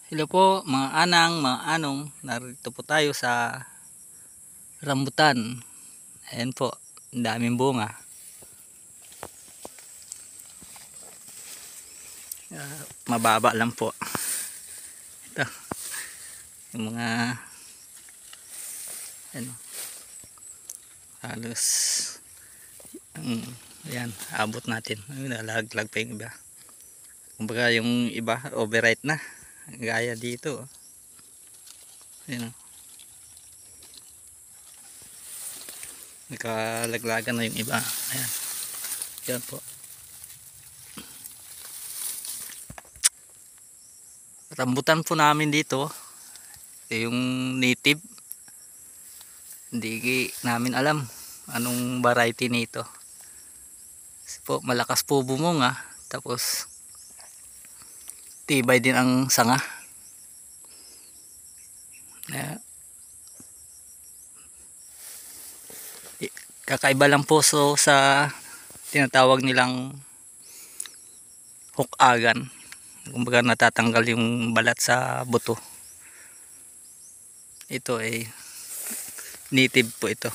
Hello po mga anang, mga anong, narito po tayo sa rambutan. Ayan po, ang daming bunga. Mababa lang po. Ito, yung mga ano, halos ayan, abot natin. Nalaglag pa yung iba. Kumbaga yung iba, overripe na. Gaya dito. Ayan, nakalaglagan na yung iba. Ayan, yan po. Rambutan po namin dito, yung native, hindi namin alam anong variety nito. Kasi po malakas po bumunga, tapos tibay din ang sanga. Kakaiba lang po sa tinatawag nilang hukagan. Kumbaga natatanggal yung balat sa buto. Ito ay native po ito.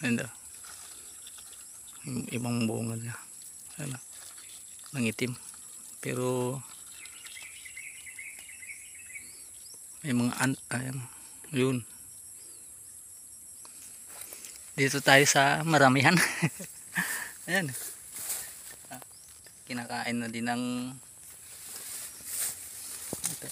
Ano? Yung ibang bunga niya. Ano? Nangitim. Pero may mga ayan, yun. Dito tayo sa maramihan. Ayan. Kinakain na din ng ito.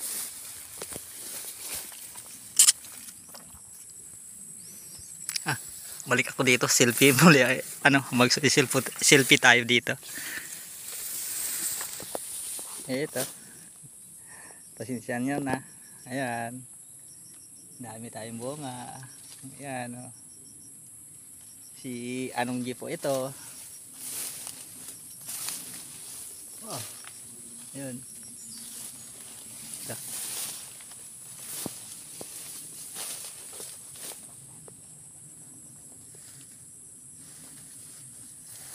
Balik ako dito, selfie muli. Ano, mag-selfie tayo dito. Ito. Pasensya nyo na. Ayan. Dami tayong bunga. Ayan, oh. Si Anong G po ito. Oh. Yun. Ito.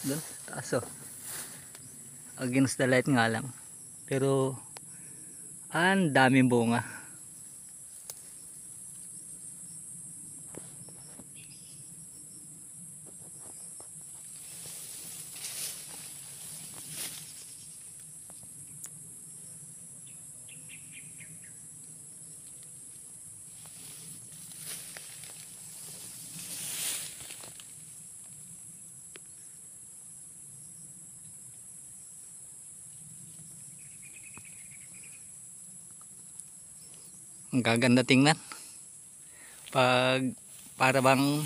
Doon, taas oh. Against the light nga lang. Pero ang daming bunga. Ang gaganda tingnan. Pag para bang